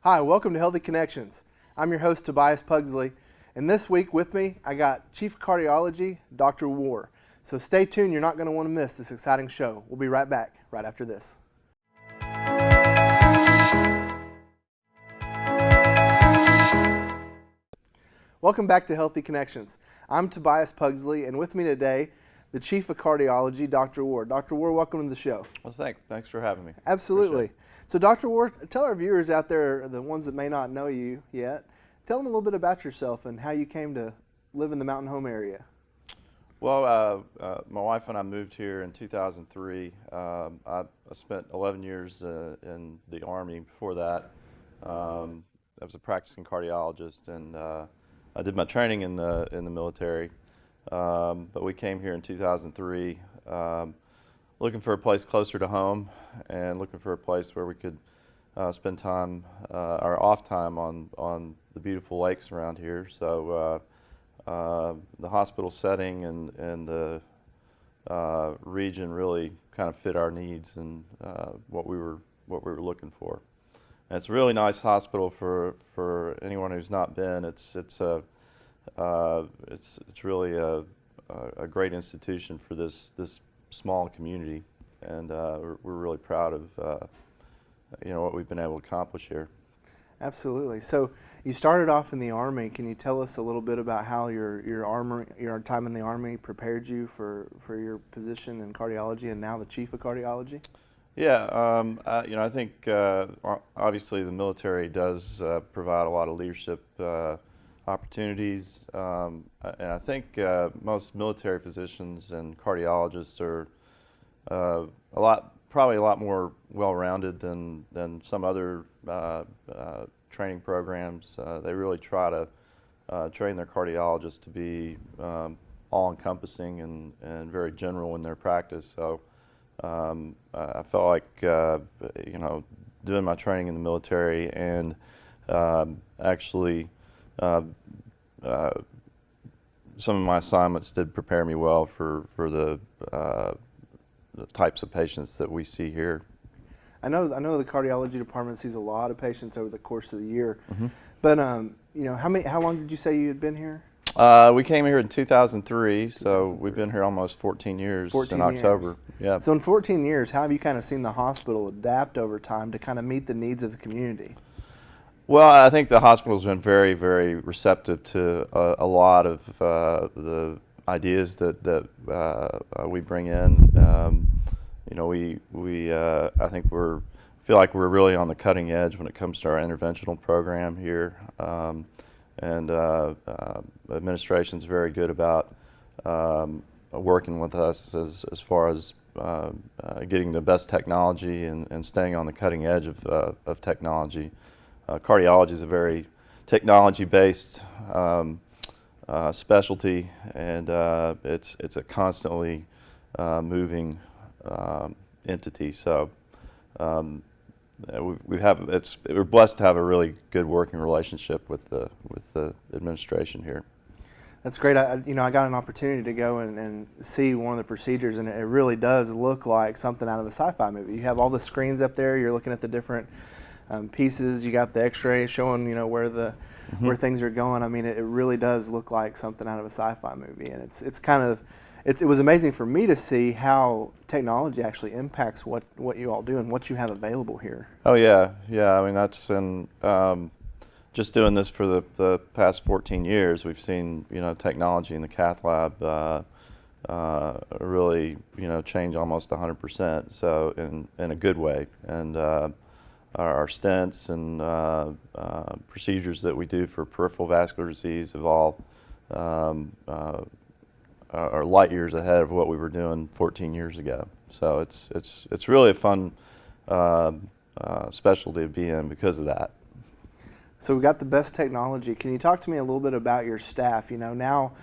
Hi, welcome to Healthy Connections. I'm your host, Tobias Pugsley, and this week with me, I got Chief of Cardiology, Dr. War. So stay tuned, you're not going to want to miss this exciting show. We'll be right back, right after this. Welcome back to Healthy Connections. I'm Tobias Pugsley, and with me today, the Chief of Cardiology, Dr. War. Dr. War, welcome to the show. Well, thanks for having me. Absolutely. So Dr. War, tell our viewers out there, the ones that may not know you yet, tell them a little bit about yourself and how you came to live in the Mountain Home area. Well, my wife and I moved here in 2003. I spent 11 years in the Army before that. I was a practicing cardiologist, and I did my training in the military. But we came here in 2003. Looking for a place closer to home and looking for a place where we could spend time, our off time on the beautiful lakes around here. So the hospital setting and the region really kind of fit our needs and what we were looking for. And it's a really nice hospital for anyone who's not been. It's really a great institution for this small community, and we're really proud of what we've been able to accomplish here. Absolutely. So you started off in the Army. Can you tell us a little bit about how your time in the Army prepared you for your position in cardiology and now the Chief of Cardiology? Yeah, I think obviously the military does provide a lot of leadership opportunities, and I think most military physicians and cardiologists are probably a lot more well-rounded than some other training programs. They really try to train their cardiologists to be all-encompassing and very general in their practice. So I felt like doing my training in the military and actually some of my assignments did prepare me well for the types of patients that we see here. I know the cardiology department sees a lot of patients over the course of the year, Mm-hmm. but how long did you say you had been here? We came here in 2003, so we've been here almost 14 years in October. Yeah. So in 14 years, how have you kind of seen the hospital adapt over time to kind of meet the needs of the community? Well, I think the hospital's been very, very receptive to a lot of the ideas that we bring in. I think feel like we're really on the cutting edge when it comes to our interventional program here, and administration's very good about working with us as far as getting the best technology and staying on the cutting edge of technology. Cardiology is a very technology-based specialty, and it's a constantly moving entity. So we're blessed to have a really good working relationship with the administration here. That's great. I got an opportunity to go and see one of the procedures, and it really does look like something out of a sci-fi movie. You have all the screens up there. You're looking at the different pieces. You got the X-ray showing where Mm-hmm. where things are going. I mean, it really does look like something out of a sci-fi movie, and it was amazing for me to see how technology actually impacts what you all do and what you have available here. Oh yeah. I mean, that's just doing this for the past 14 years. We've seen technology in the cath lab really change almost 100%. So in a good way, and our stents and procedures that we do for peripheral vascular disease have all are light years ahead of what we were doing 14 years ago. So it's really a fun specialty to be in because of that. So we got the best technology. Can you talk to me a little bit about your staff? Now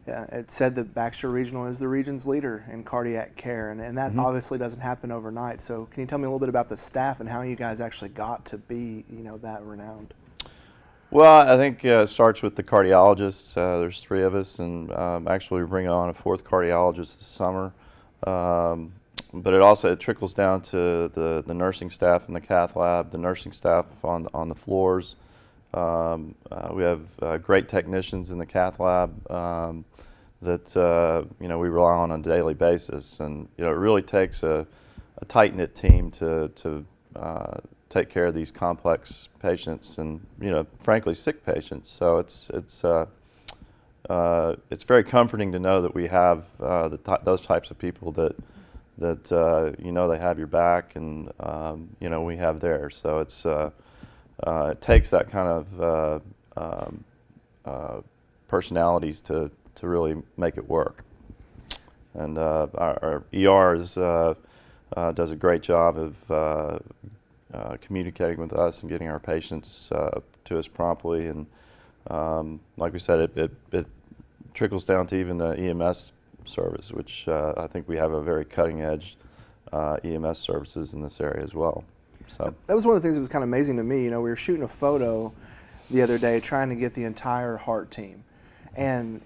it said that Baxter Regional is the region's leader in cardiac care, and that Mm-hmm. obviously doesn't happen overnight. So can you tell me a little bit about the staff and how you guys actually got to be that renowned? Well, I think it starts with the cardiologists. There's 3 of us, and actually we're bringing on a 4th cardiologist this summer. but it trickles down to the nursing staff in the cath lab, the nursing staff on the floors. We have great technicians in the cath lab that we rely on a daily basis, and it really takes a tight-knit team to take care of these complex patients and frankly sick patients. So it's very comforting to know that we have those types of people that they have your back, and we have theirs. So it takes that kind of personalities to really make it work. And our ER does a great job of communicating with us and getting our patients to us promptly. And like we said, it trickles down to even the EMS service, which I think we have a very cutting-edge EMS services in this area as well. So that was one of the things that was kind of amazing to me. We were shooting a photo the other day trying to get the entire heart team, and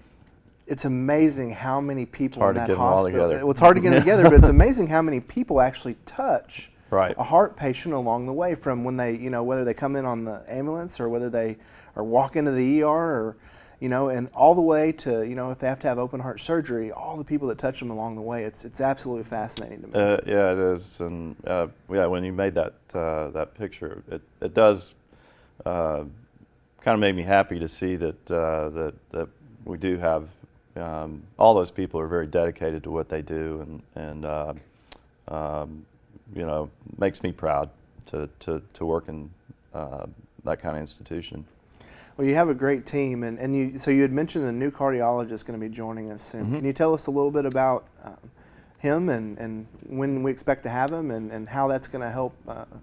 it's amazing how many people in that hospital. It's hard to get them together, but it's amazing how many people actually touch a heart patient along the way, from when they, whether they come in on the ambulance or whether they or walk into the ER, or and all the way to if they have to have open heart surgery, all the people that touch them along the way. It's absolutely fascinating to me. Yeah, it is, and when you made that picture, it does kind of make me happy to see that that we do have all those people are very dedicated to what they do, and makes me proud to work in that kind of institution. Well, you have a great team, and so you had mentioned a new cardiologist going to be joining us soon. Mm-hmm. Can you tell us a little bit about him and when we expect to have him, and how that's going to help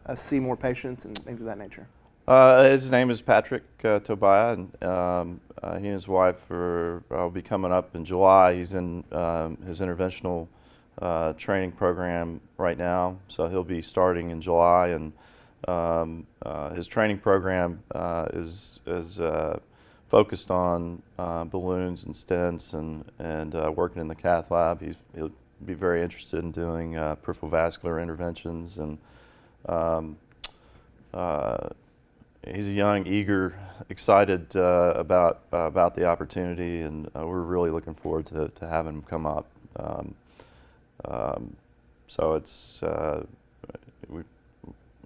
us see more patients and things of that nature? His name is Patrick Tobiah, and he and his wife will be coming up in July. He's in his interventional training program right now, so he'll be starting in July, and his training program is focused on balloons and stents and working in the cath lab. He'll be very interested in doing peripheral vascular interventions, and he's a young, eager, excited about the opportunity, and we're really looking forward to having him come up. So it's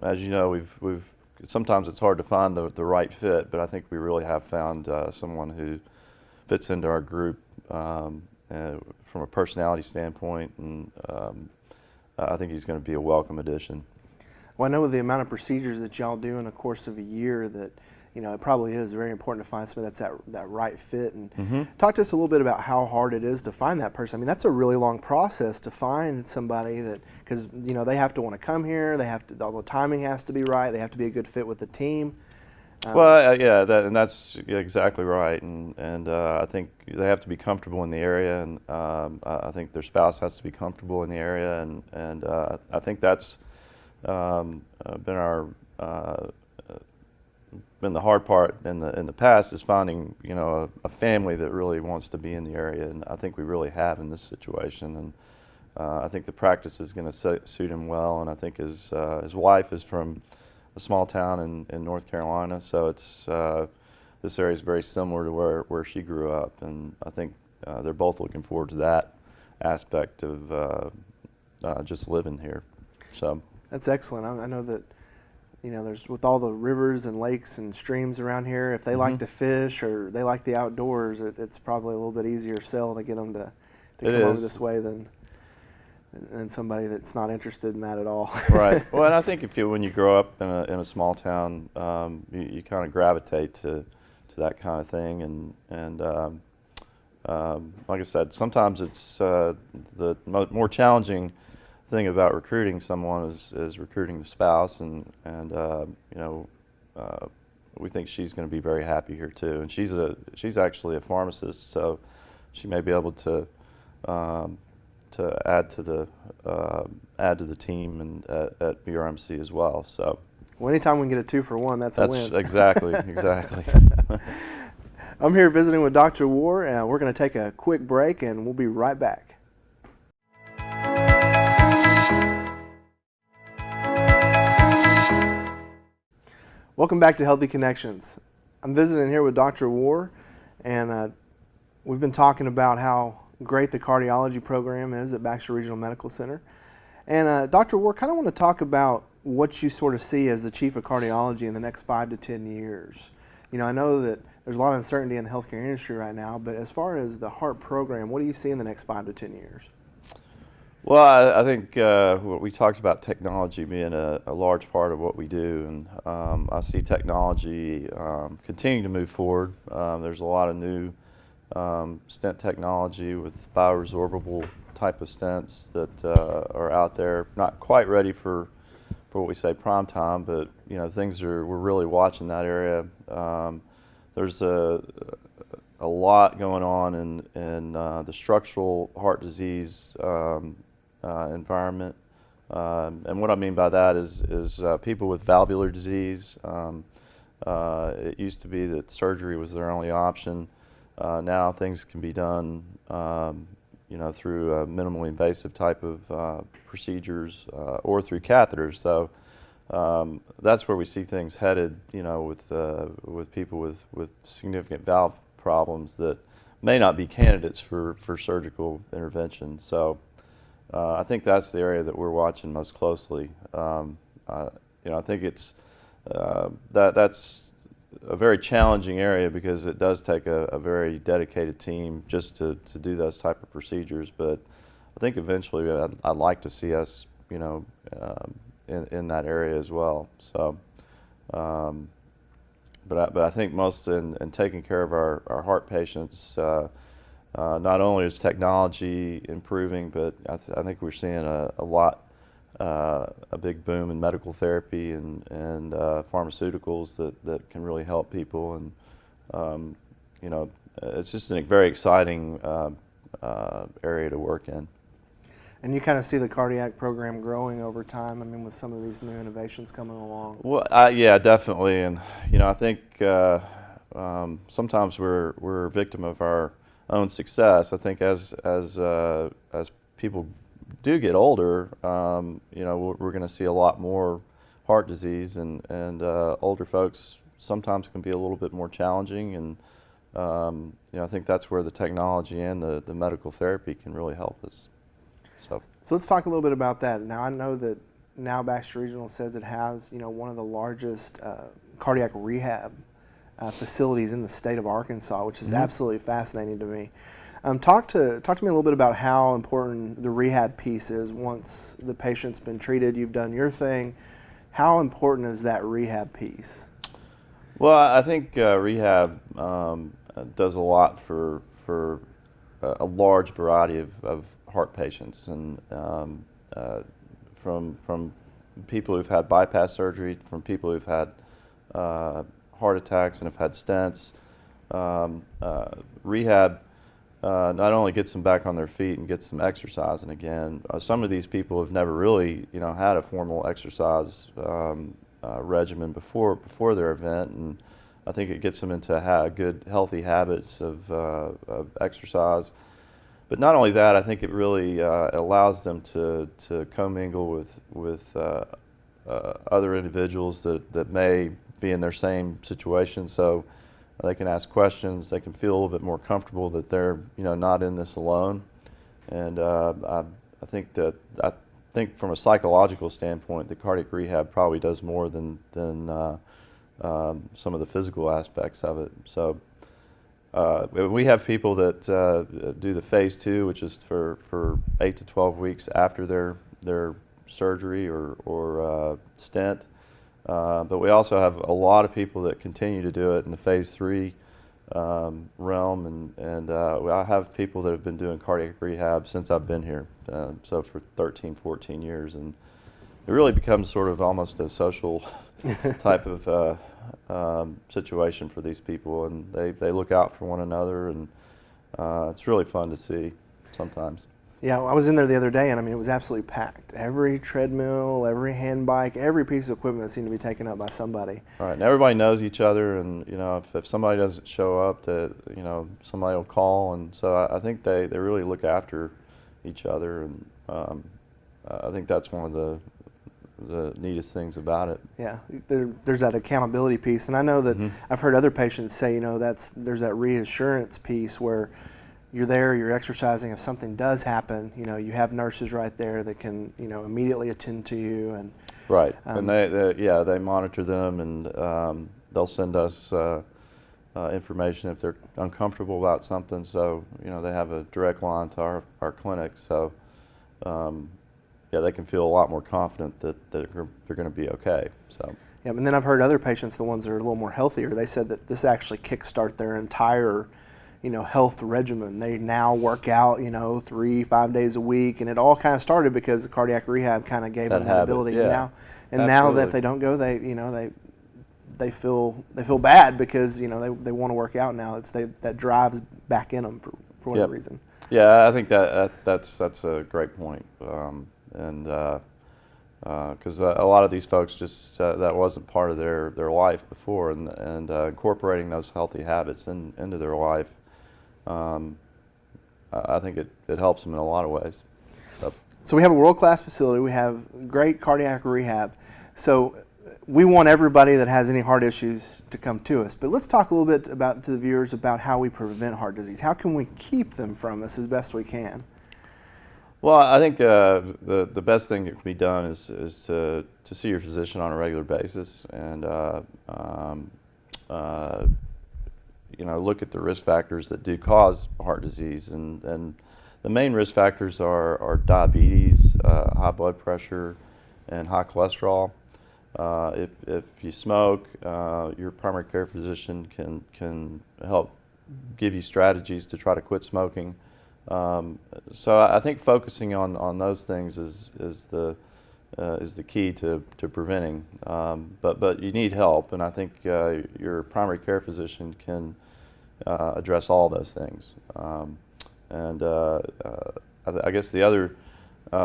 as you know, we've sometimes it's hard to find the right fit, but I think we really have found someone who fits into our group from a personality standpoint, and I think he's going to be a welcome addition. Well, I know with the amount of procedures that y'all do in the course of a year that, it probably is very important to find somebody that's that right fit. And talk to us a little bit about how hard it is to find that person. I mean, that's a really long process to find somebody that, because, they have to want to come here, all the timing has to be right, they have to be a good fit with the team. Yeah, that's exactly right, and I think they have to be comfortable in the area, and I think their spouse has to be comfortable in the area, and I think that's been the hard part in the past, is finding a family that really wants to be in the area, and I think we really have in this situation, and I think the practice is going to suit him well, and I think his wife is from a small town in North Carolina, so it's this area is very similar to where she grew up, and I think they're both looking forward to that aspect of just living here. So that's excellent. I know that there's, with all the rivers and lakes and streams around here, if they like to fish or they like the outdoors, it's probably a little bit easier sell to get them to come over this way than somebody that's not interested in that at all. Right. Well, and I think when you grow up in a small town, you kind of gravitate to that kind of thing, and like I said, sometimes it's the more challenging thing about recruiting someone is recruiting the spouse, and we think she's going to be very happy here too, and she's actually a pharmacist, so she may be able to add to the team and at VRMC as well. So, well, anytime we can get a 2-for-1, that's a win. Exactly. I'm here visiting with Dr. War, and we're going to take a quick break, and we'll be right back. Welcome back to Healthy Connections. I'm visiting here with Dr. War, and we've been talking about how great the cardiology program is at Baxter Regional Medical Center. And Dr. War, kind of want to talk about what you sort of see as the chief of cardiology in the next 5 to 10 years. You know, I know that there's a lot of uncertainty in the healthcare industry right now, but as far as the heart program, what do you see in the next 5 to 10 years? Well, I think what we talked about technology being a large part of what we do, and I see technology continuing to move forward. There's a lot of new stent technology with bioresorbable type of stents that are out there, not quite ready for what we say prime time, but you know we're really watching that area. There's a lot going on in the structural heart disease environment, and what I mean by that is people with valvular disease. It used to be that surgery was their only option. Now things can be done, through minimally invasive type of procedures or through catheters. So that's where we see things headed. With people with significant valve problems that may not be candidates for surgical intervention. So I think that's the area that we're watching most closely. I think it's that's a very challenging area because it does take a very dedicated team just to do those type of procedures. But I think eventually I'd like to see us, in that area as well. So, but I think most in taking care of our heart patients, not only is technology improving, but I think we're seeing a big boom in medical therapy and pharmaceuticals that can really help people. And it's just a very exciting area to work in. And you kind of see the cardiac program growing over time, I mean, with some of these new innovations coming along. Well, yeah, definitely. And, I think sometimes we're a victim of our own success. I think as people do get older, we're going to see a lot more heart disease, and older folks sometimes can be a little bit more challenging. And, I think that's where the technology and the medical therapy can really help us. So let's talk a little bit about that. Now, I know that now Baxter Regional says it has, one of the largest cardiac rehab facilities in the state of Arkansas, which is absolutely fascinating to me. Talk to me a little bit about how important the rehab piece is once the patient's been treated, you've done your thing. How important is that rehab piece? Well, I think rehab does a lot for a large variety of heart patients, and from people who've had bypass surgery, from people who've had heart attacks and have had stents. Rehab not only gets them back on their feet and gets them exercising again. Some of these people have never really, had a formal exercise regimen before their event, and I think it gets them into good, healthy habits of exercise. But not only that, I think it really allows them to commingle with other individuals that may be in their same situation. So they can ask questions. They can feel a little bit more comfortable that they're not in this alone. And I think from a psychological standpoint, the cardiac rehab probably does more than some of the physical aspects of it. So. We have people that do the phase 2, which is for 8 to 12 weeks after their surgery or stent. But we also have a lot of people that continue to do it in the phase 3 realm, and I have people that have been doing cardiac rehab since I've been here, so for 13, 14 years, and it really becomes sort of almost a social type of situation for these people, and they look out for one another, and it's really fun to see sometimes. Yeah, I was in there the other day, and I mean, it was absolutely packed. Every treadmill, every hand bike, every piece of equipment seemed to be taken up by somebody. Right, and everybody knows each other, and if somebody doesn't show up, somebody will call, and so I think they really look after each other, and I think that's one of the neatest things about it. Yeah, there's that accountability piece, and I know that I've heard other patients say, there's that reassurance piece where you're there, you're exercising. If something does happen, you have nurses right there that can, immediately attend to you. And right, and they monitor them, and they'll send us information if they're uncomfortable about something. So they have a direct line to our clinic. So they can feel a lot more confident that they're going to be okay. So. Yeah, and then I've heard other patients, the ones that are a little more healthier, they said that this actually kickstart their entire, health regimen. They now work out, 3-5 days a week, and it all kind of started because the cardiac rehab kind of gave them that ability. Yeah. And now that they don't go, they feel bad because they want to work out now. That drives back in them for whatever reason. Yeah, I think that's a great point. Because a lot of these folks just that wasn't part of their life before, and incorporating those healthy habits into their life, I think it helps them in a lot of ways. So we have a world-class facility. We have great cardiac rehab. So we want everybody that has any heart issues to come to us. But let's talk a little bit to the viewers about how we prevent heart disease. How can we keep them from us as best we can? Well, I think the best thing that can be done is to see your physician on a regular basis and look at the risk factors that do cause heart disease, and the main risk factors are diabetes, high blood pressure, and high cholesterol. If you smoke, your primary care physician can help give you strategies to try to quit smoking. So I think focusing on those things is the key to preventing. But you need help, and I think your primary care physician can address all those things. I guess the other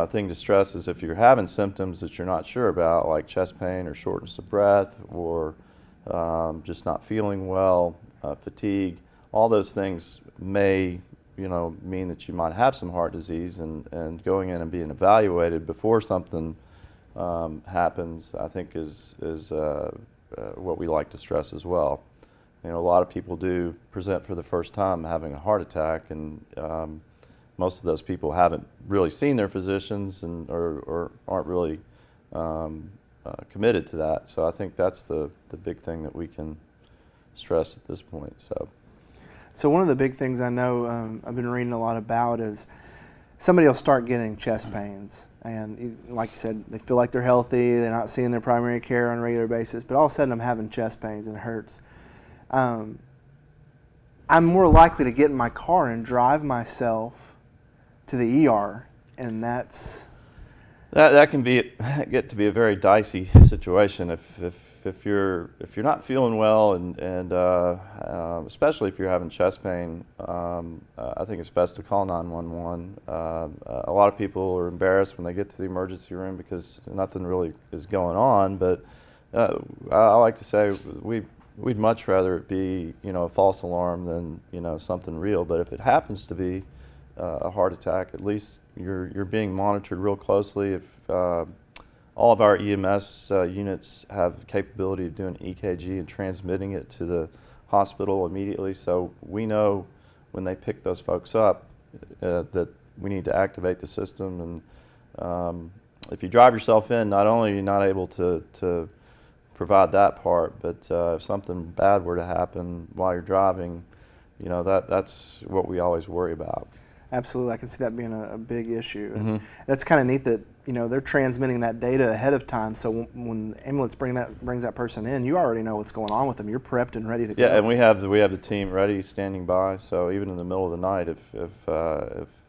thing to stress is if you're having symptoms that you're not sure about, like chest pain or shortness of breath, or just not feeling well, fatigue, all those things may mean that you might have some heart disease, and going in and being evaluated before something happens, I think is what we like to stress as well. A lot of people do present for the first time having a heart attack, and most of those people haven't really seen their physicians or aren't really committed to that. So I think that's the big thing that we can stress at this point. So one of the big things I know I've been reading a lot about is somebody will start getting chest pains, and like you said, they feel like they're healthy, they're not seeing their primary care on a regular basis, but all of a sudden I'm having chest pains and it hurts. I'm more likely to get in my car and drive myself to the ER, and that can get to be a very dicey situation if you're not feeling well, and especially if you're having chest pain. I think it's best to call 911. A lot of people are embarrassed when they get to the emergency room because nothing really is going on, but I like to say we'd much rather it be a false alarm than something real. But if it happens to be a heart attack, at least you're being monitored real closely. If all of our EMS units have the capability of doing EKG and transmitting it to the hospital immediately, so we know when they pick those folks up that we need to activate the system. And if you drive yourself in, not only are you not able to provide that part, but if something bad were to happen while you're driving, that's what we always worry about. Absolutely, I can see that being a big issue. And that's kind of neat that they're transmitting that data ahead of time. So when the ambulance brings that person in, you already know what's going on with them. You're prepped and ready to go. Yeah, and we have the team ready, standing by. So even in the middle of the night, if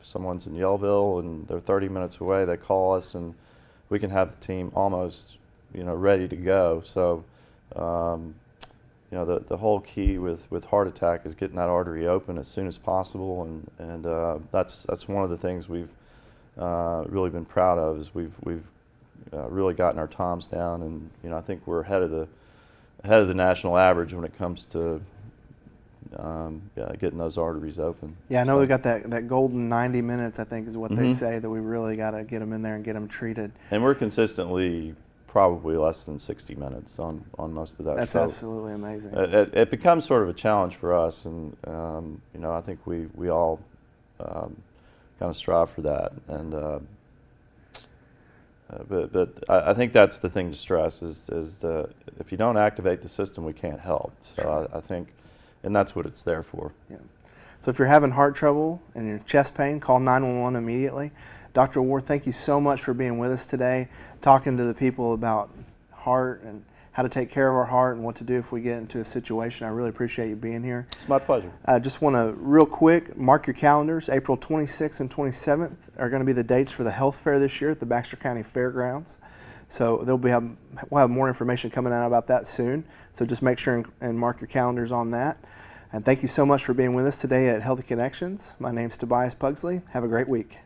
someone's in Yellville and they're 30 minutes away, they call us, and we can have the team almost ready to go. So the whole key with heart attack is getting that artery open as soon as possible, and that's one of the things we've really been proud of, is we've really gotten our times down, and I think we're ahead of the national average when it comes to getting those arteries open. Yeah, I know we got that golden 90 minutes, I think is what they say, that we really got to get them in there and get them treated. And we're consistently probably less than 60 minutes on most of that. That's So absolutely amazing. it becomes sort of a challenge for us, and I think we all kind of strive for that. And but I think that's the thing to stress is if you don't activate the system, we can't help. So I think, and that's what it's there for. Yeah. So if you're having heart trouble and your chest pain, call 911 immediately. Dr. Ward, thank you so much for being with us today, talking to the people about heart and how to take care of our heart and what to do if we get into a situation. I really appreciate you being here. It's my pleasure. I just want to real quick mark your calendars. April 26th and 27th are going to be the dates for the health fair this year at the Baxter County Fairgrounds. So we'll have more information coming out about that soon. So just make sure and mark your calendars on that. And thank you so much for being with us today at Healthy Connections. My name's Tobias Pugsley. Have a great week.